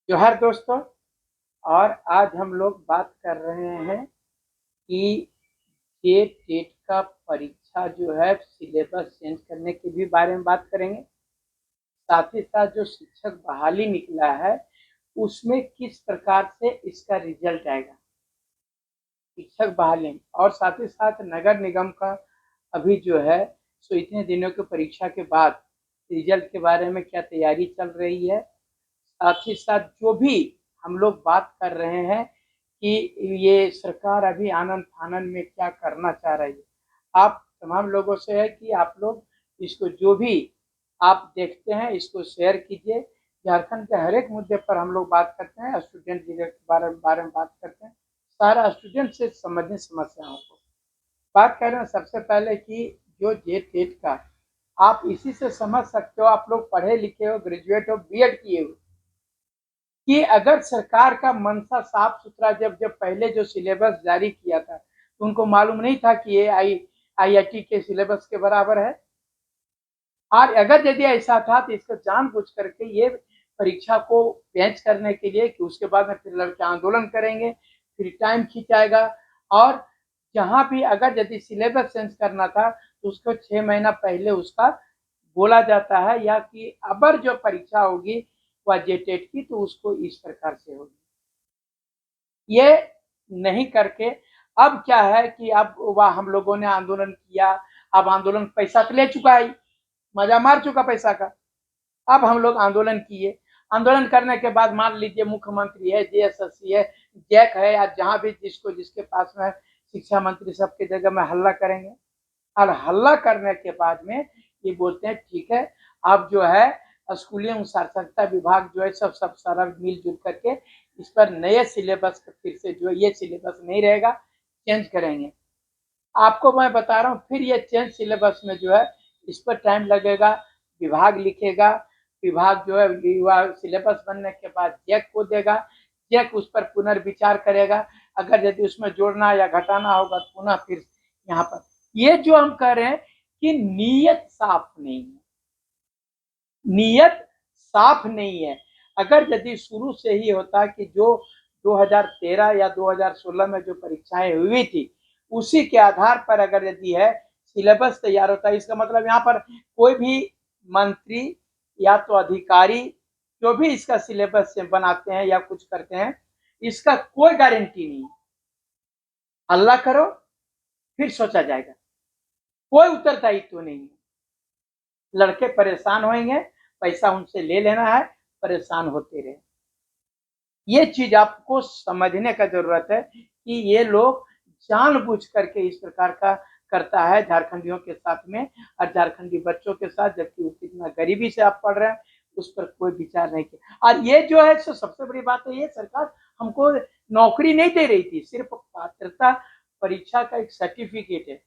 जोहार दोस्तों। और आज हम लोग बात कर रहे हैं कि ये टेट का परीक्षा जो है सिलेबस चेंज करने के भी बारे में बात करेंगे। साथ ही साथ जो शिक्षक बहाली निकला है उसमें किस प्रकार से इसका रिजल्ट आएगा, शिक्षक बहाली। और साथ ही साथ नगर निगम का अभी जो है सो इतने दिनों की परीक्षा के बाद रिजल्ट के बारे में क्या तैयारी चल रही है। साथ ही साथ जो भी हम लोग बात कर रहे हैं कि ये सरकार अभी आनन फानन में क्या करना चाह रही है। आप तमाम लोगों से है कि आप लोग इसको जो भी आप देखते हैं इसको शेयर कीजिए। झारखंड के हर एक मुद्दे पर हम लोग बात करते हैं, स्टूडेंट लीडर के बारे में बात करते हैं, सारा स्टूडेंट से संबंधित समस्याओं को बात कर रहे हैं। सबसे पहले कि जो जे टेट का आप इसी से समझ सकते हो, आप लोग पढ़े लिखे हो, ग्रेजुएट हो, बीएड किए हो, कि अगर सरकार का मंशा साफ सुथरा, जब जब पहले जो सिलेबस जारी किया था तो उनको मालूम नहीं था कि ये आईआईटी के सिलेबस के बराबर है। और अगर यदि ऐसा था तो इसको जानबूझ करके ये परीक्षा को पेंच करने के लिए कि उसके बाद में फिर लड़के आंदोलन करेंगे, फिर टाइम खिंचाएगा। और जहां भी अगर यदि सिलेबस चेंज करना था तो उसको 6 महीना पहले उसका बोला जाता है, या कि अबर जो परीक्षा होगी वह जेटेट की तो उसको इस प्रकार से होगी। ये नहीं करके अब क्या है कि अब वह हम लोगों ने आंदोलन किया, अब आंदोलन पैसा तो ले चुका है, मजा मार चुका पैसा का। अब हम लोग आंदोलन किए, आंदोलन करने के बाद मान लीजिए मुख्यमंत्री है, जेएसएससी है, जैक है, या जहां भी जिसको जिसके पास में शिक्षा मंत्री सबके जगह में हल्ला करेंगे। और हल्ला करने के बाद में ये बोलते हैं ठीक है, अब जो है स्कूली एवं साक्षरता विभाग जो है सब सारा मिलजुल करके इस पर नए सिलेबस फिर से जो ये सिलेबस नहीं रहेगा, चेंज करेंगे। आपको मैं बता रहा हूँ, फिर ये चेंज सिलेबस में जो है इस पर टाइम लगेगा, विभाग लिखेगा, विभाग जो है सिलेबस बनने के बाद जैक को देगा, जैक उस पर पुनर्विचार करेगा। अगर यदि उसमें जोड़ना या घटाना होगा तो पुनः फिर यहाँ पर ये जो हम कह रहे हैं कि नीयत साफ नहीं है, नीयत साफ नहीं है। अगर यदि शुरू से ही होता कि जो 2013 या 2016 में जो परीक्षाएं हुई थी उसी के आधार पर अगर यदि है सिलेबस तैयार होता है, इसका मतलब यहाँ पर कोई भी मंत्री या तो अधिकारी जो भी इसका सिलेबस बनाते हैं या कुछ करते हैं, इसका कोई गारंटी नहीं है। हल्ला करो फिर सोचा जाएगा, कोई उत्तरदायित्व नहीं है। लड़के परेशान होंगे, पैसा उनसे ले लेना है, परेशान होते रहे। ये चीज आपको समझने का जरूरत है कि ये लोग जानबूझ करके इस प्रकार का करता है झारखंडियों के साथ में और झारखंडी बच्चों के साथ, जबकि वो कितना गरीबी से आप पढ़ रहे हैं उस पर कोई विचार नहीं किया। और ये जो है सबसे बड़ी बात है, ये सरकार हमको नौकरी नहीं दे रही थी, सिर्फ पात्रता परीक्षा का एक सर्टिफिकेट है।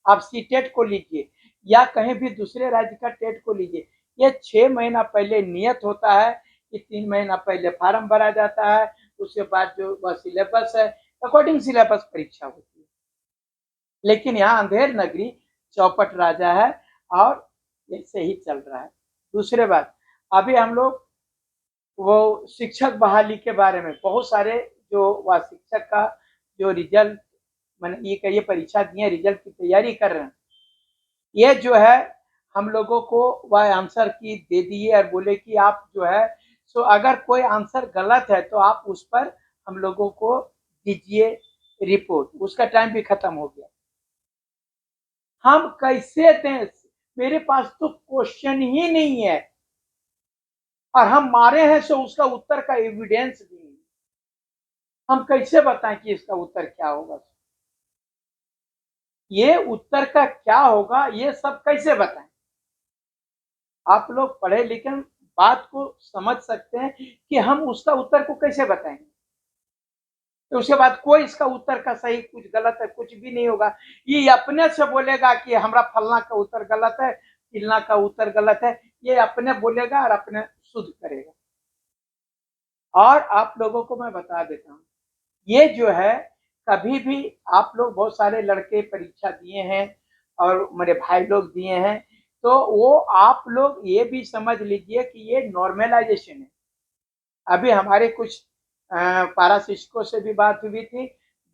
आप सी टेट को लीजिए या कहीं भी दूसरे राज्य का टेट को लीजिए, ये 6 महीना पहले नियत होता है कि 3 महीना पहले फार्म भरा जाता है, उसके बाद जो वह सिलेबस है अकॉर्डिंग सिलेबस परीक्षा होती है। लेकिन यहाँ अंधेर नगरी चौपट राजा है और ऐसे ही चल रहा है। दूसरे बात, अभी हम लोग वो शिक्षक बहाली के बारे में बहुत सारे जो वह शिक्षक का जो रिजल्ट मैंने ये परीक्षा दिए, रिजल्ट की तैयारी कर रहे हैं, ये जो है हम लोगों को वह आंसर की दे दिए और बोले कि आप जो है सो अगर कोई आंसर गलत है तो आप उस पर हम लोगों को दीजिए रिपोर्ट। उसका टाइम भी खत्म हो गया। हम कैसे दें, मेरे पास तो क्वेश्चन ही नहीं है और हम मारे हैं सो उसका उत्तर का एविडेंस भी नहीं। हम कैसे बताएं कि इसका उत्तर क्या होगा, ये उत्तर का क्या होगा, ये सब कैसे बताएं। आप लोग पढ़े लिखे बात को समझ सकते हैं कि हम उसका उत्तर को कैसे बताएंगे। तो उसके बाद कोई इसका उत्तर का सही कुछ गलत है कुछ भी नहीं होगा। ये अपने से बोलेगा कि हमारा फलना का उत्तर गलत है, चिलना का उत्तर गलत है, ये अपने बोलेगा और अपने शुद्ध करेगा। और आप लोगों को मैं बता देता हूँ, ये जो है कभी भी आप लोग बहुत सारे लड़के परीक्षा दिए हैं और मेरे भाई लोग दिए हैं, तो वो आप लोग ये भी समझ लीजिए कि ये नॉर्मलाइजेशन है। अभी हमारे कुछ पारा शिक्षकों से भी बात हुई थी,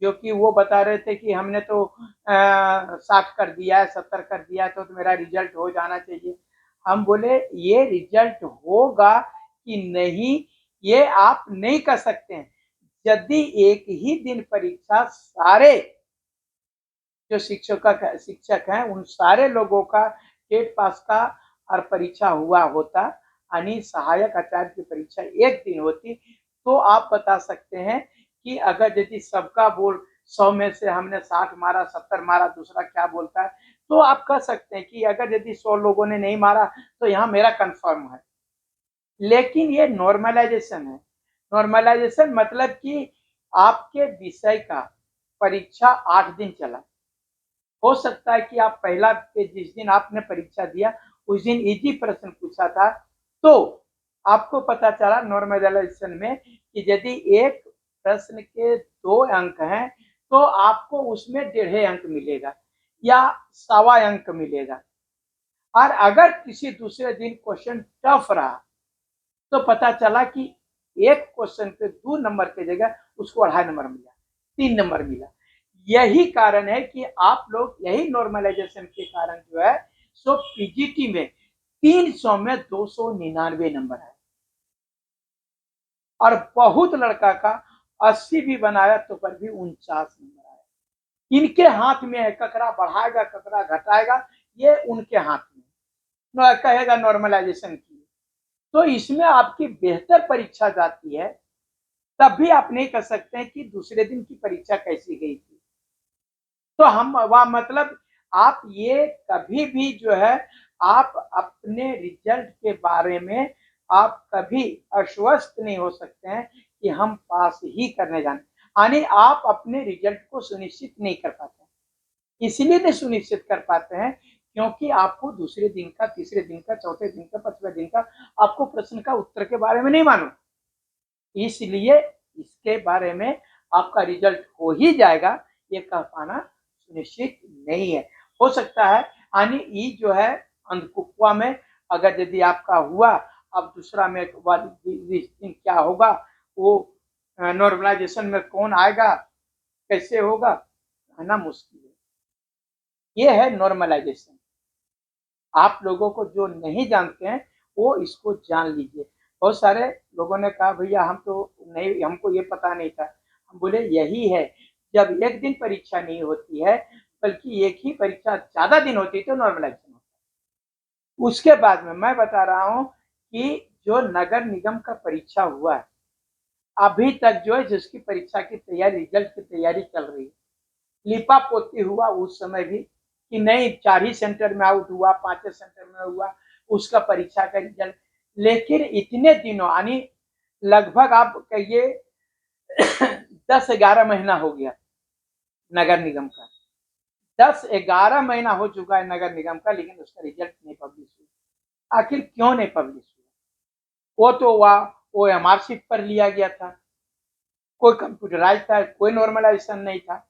जो कि वो बता रहे थे कि हमने तो 60 कर दिया है, 70 कर दिया है, तो मेरा रिजल्ट हो जाना चाहिए। हम बोले ये रिजल्ट होगा कि नहीं, ये आप नहीं कर सकते हैं। यदि एक ही दिन परीक्षा सारे जो शिक्षक हैं उन सारे लोगों का टेट पास का और परीक्षा हुआ होता, यानी सहायक आचार्य की परीक्षा एक दिन होती, तो आप बता सकते हैं कि अगर यदि सबका बोल 100 में से हमने 60 मारा, 70 मारा, दूसरा क्या बोलता है, तो आप कह सकते हैं कि अगर यदि 100 लोगों ने नहीं मारा तो यहाँ मेरा कंफर्म है। लेकिन ये नॉर्मलाइजेशन है। नॉर्मलाइजेशन मतलब कि आपके विषय का परीक्षा 8 दिन चला। हो सकता है कि आप पहला जिस दिन आपने परीक्षा दिया उस दिन इजी प्रश्न पूछा था, तो आपको पता चला नॉर्मलाइजेशन में कि यदि एक प्रश्न के 2 अंक हैं तो आपको उसमें 1.5 अंक मिलेगा या 1.25 अंक मिलेगा। और अगर किसी दूसरे दिन क्वेश्चन टफ रहा तो पता चला कि एक क्वेश्चन पे 2 नंबर की जगह उसको 2.5 नंबर मिला, 3 नंबर मिला। यही कारण है कि आप लोग यही नॉर्मलाइजेशन के कारण जो है सो पीजीटी में 300 में 299 नंबर है, और बहुत लड़का का 80 भी बनाया तो पर भी 49 नंबर आया। इनके हाथ में है, ककरा बढ़ाएगा ककरा घटाएगा, ये उनके हाथ में कहेगा नॉर्मलाइजेशन की। तो इसमें आपकी बेहतर परीक्षा जाती है, तब भी आप नहीं कह सकते हैं कि दूसरे दिन की परीक्षा कैसी गई थी। तो हम वह मतलब आप ये कभी भी जो है आप अपने रिजल्ट के बारे में आप कभी आश्वस्त नहीं हो सकते हैं कि हम पास ही करने जाने, यानी आप अपने रिजल्ट को सुनिश्चित नहीं कर पाते हैं। इसलिए नहीं सुनिश्चित कर पाते हैं क्योंकि आपको दूसरे दिन का, तीसरे दिन का, चौथे दिन का, 5वें दिन का आपको प्रश्न का उत्तर के बारे में नहीं मालूम, इसलिए इसके बारे में आपका रिजल्ट हो ही जाएगा ये कह पाना सुनिश्चित नहीं है। हो सकता है यानी ये जो है अंधकुपवा में अगर यदि आपका हुआ, अब दूसरा में क्या होगा, वो नॉर्मलाइजेशन में कौन आएगा, कैसे होगा, कहना मुश्किल है। ये है नॉर्मलाइजेशन। आप लोगों को जो नहीं जानते हैं वो इसको जान लीजिए। बहुत सारे लोगों ने कहा भैया हम तो नहीं, हमको ये पता नहीं था। हम बोले यही है, जब एक दिन परीक्षा नहीं होती है बल्कि एक ही परीक्षा ज्यादा दिन होती है तो नॉर्मलाइजेशन होता है। उसके बाद में मैं बता रहा हूँ कि जो नगर निगम का परीक्षा हुआ है अभी तक जो है जिसकी परीक्षा की तैयारी, रिजल्ट की तैयारी चल रही है, लिपा पोती हुआ उस समय भी कि नहीं 4 ही सेंटर में आउट हुआ, 5 सेंटर में हुआ उसका परीक्षा का रिजल्ट। लेकिन इतने दिनों यानी लगभग आप कहिए 10-11 महीना हो गया नगर निगम का, 10-11 महीना हो चुका है नगर निगम का, लेकिन उसका रिजल्ट नहीं पब्लिश हुआ। आखिर क्यों नहीं पब्लिश हुआ? वो तो वो एमआर शीट पर लिया गया था, कोई कंप्यूटराइज था, कोई नॉर्मलाइजेशन नहीं था।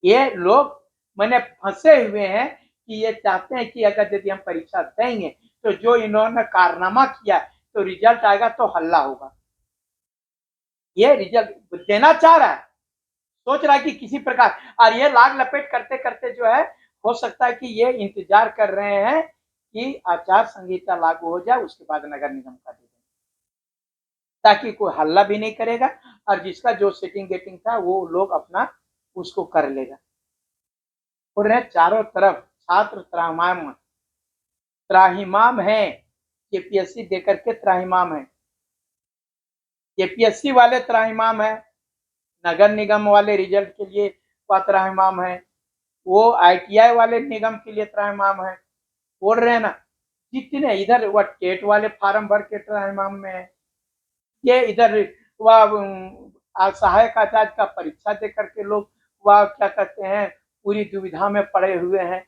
ये लोग मैंने फंसे हुए हैं कि ये चाहते हैं कि अगर यदि हम परीक्षा देंगे तो जो इन्होंने कारनामा किया तो रिजल्ट आएगा तो हल्ला होगा। ये रिजल्ट देना चाह रहा है, सोच रहा है कि किसी प्रकार, और ये लाग लपेट करते करते जो है हो सकता है कि ये इंतजार कर रहे हैं कि आचार संहिता लागू हो जाए उसके बाद नगर निगम का दे दें, ताकि कोई हल्ला भी नहीं करेगा और जिसका जो सेटिंग गेटिंग था वो लोग अपना उसको कर लेगा। और चारों तरफ छात्र त्राहिमाम है, जेपीएससी देकर के त्राहिमाम है। जेपीएससी वाले त्राहिमाम है, नगर निगम वाले रिजल्ट के लिए त्राहिमाम है, वो आईटीआई वाले निगम के लिए त्राहिमाम है। बोल रहे हैं ना, जितने इधर वह टेट वाले फार्म भर के त्राहिमाम में है, ये इधर वह सहायक आचार्य का परीक्षा दे करके लोग वह क्या कहते हैं पूरी दुविधा में पड़े हुए हैं।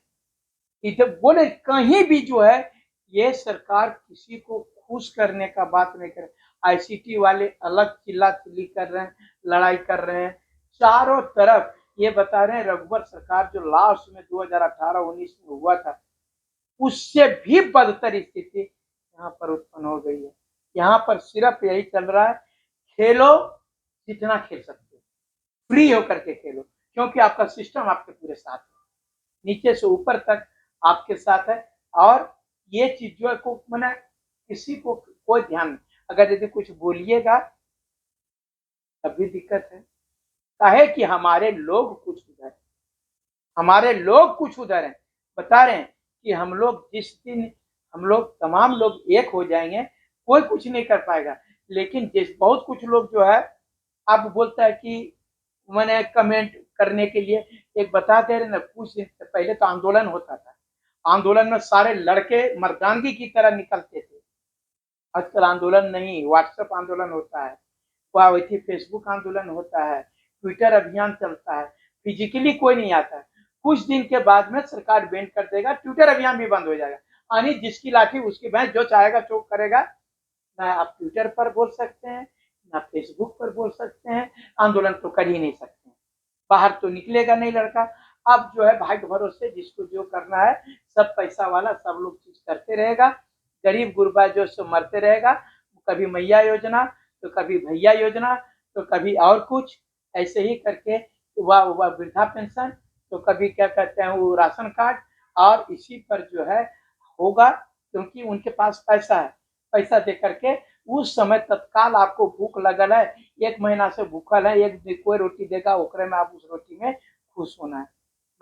इधर बोले कहीं भी जो है ये सरकार किसी को खुश करने का बात नहीं करे। आईसीटी वाले अलग चिल्ला चिल्ली कर रहे हैं, लड़ाई कर रहे हैं चारों तरफ। ये बता रहे हैं रघुवर सरकार जो लास्ट में 2018-19 में हुआ था उससे भी बदतर स्थिति यहाँ पर उत्पन्न हो गई है। यहाँ पर सिर्फ यही चल रहा है, खेलो जितना खेल सकते हो, फ्री होकर के खेलो, क्योंकि आपका सिस्टम आपके पूरे साथ है, नीचे से ऊपर तक आपके साथ है। और ये चीज जो है को मैंने किसी को कोई ध्यान नहीं, अगर यदि कुछ बोलिएगा तभी दिक्कत है। काहे कि हमारे लोग कुछ उधर है, हमारे लोग कुछ उधर है, बता रहे हैं कि हम लोग जिस दिन हम लोग तमाम लोग एक हो जाएंगे, कोई कुछ नहीं कर पाएगा। लेकिन जिस बहुत कुछ लोग जो है अब बोलता है कि मैंने कमेंट करने के लिए एक बता दे रहे ना, कुछ दिन पहले तो आंदोलन होता था, आंदोलन में सारे लड़के मर्दानगी की तरह निकलते थे। आजकल आंदोलन नहीं, व्हाट्सएप आंदोलन होता है, वही फेसबुक आंदोलन होता है, ट्विटर अभियान चलता है, फिजिकली कोई नहीं आता है। कुछ दिन के बाद में सरकार बैन कर देगा, ट्विटर अभियान भी बंद हो जाएगा, यानी जिसकी लाठी उसकी भैंस, जो चाहेगा चोक करेगा। ना आप ट्विटर पर बोल सकते हैं, ना फेसबुक पर बोल सकते हैं, आंदोलन तो कर ही नहीं सकते हैं, बाहर तो निकलेगा नहीं लड़का। अब जो है भाग्य भरोसे जिसको जो करना है, सब पैसा वाला सब लोग चीज करते रहेगा, गरीब गुरबा जो सो मरते रहेगा, कभी मैया योजना तो कभी भैया योजना तो कभी और कुछ, ऐसे ही करके वह वृद्धा पेंशन तो कभी क्या कहते हैं वो राशन कार्ड, और इसी पर जो है होगा, क्योंकि उनके पास पैसा है, पैसा दे करके उस समय तत्काल आपको भूख लगल है, एक महीना से भूखल है, एक कोई रोटी देगा ओकरे में आप उस रोटी में खुश होना है।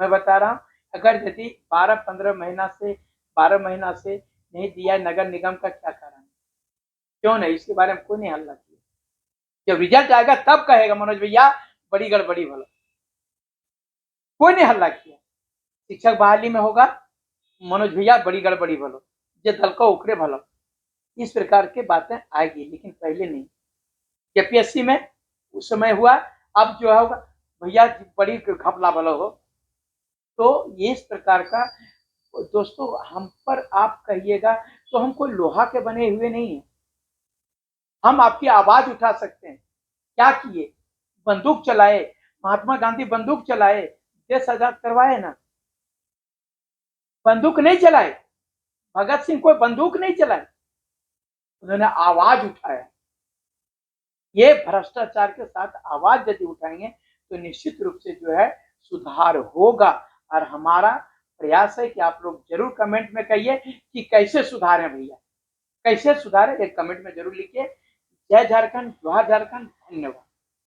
मैं बता रहा हूँ, अगर यदि 12 महीना से नहीं दिया नगर निगम का क्या कारण है, क्यों नहीं, इसके बारे में कोई नहीं हल्ला किया। जब रिजल्ट आएगा तब कहेगा मनोज भैया बड़ी गड़बड़ी भलो, कोई नहीं हल्ला किया। शिक्षक बहाली में होगा, मनोज भैया बड़ी गड़बड़ी भलो, जो दल को उखड़े भलो, इस प्रकार के बातें आएगी, लेकिन पहले नहीं। जेपीएससी में उस समय हुआ, अब जो होगा भैया बड़ी घपला भलो हो। तो ये इस प्रकार का दोस्तों, हम पर आप कहिएगा तो हम कोई लोहा के बने हुए नहीं है, हम आपकी आवाज उठा सकते हैं। क्या किए, बंदूक चलाए, महात्मा गांधी बंदूक चलाए, देश आजाद करवाए ना, बंदूक नहीं चलाए, भगत सिंह कोई बंदूक नहीं चलाए, उन्होंने आवाज उठाया। ये भ्रष्टाचार के साथ आवाज यदि उठाएंगे तो निश्चित रूप से जो है सुधार होगा। और हमारा प्रयास है कि आप लोग जरूर कमेंट में कहिए कि कैसे सुधारें भैया, कैसे सुधारें, एक कमेंट में जरूर लिखिए। जय झारखंड, जोहार झारखंड, धन्यवाद।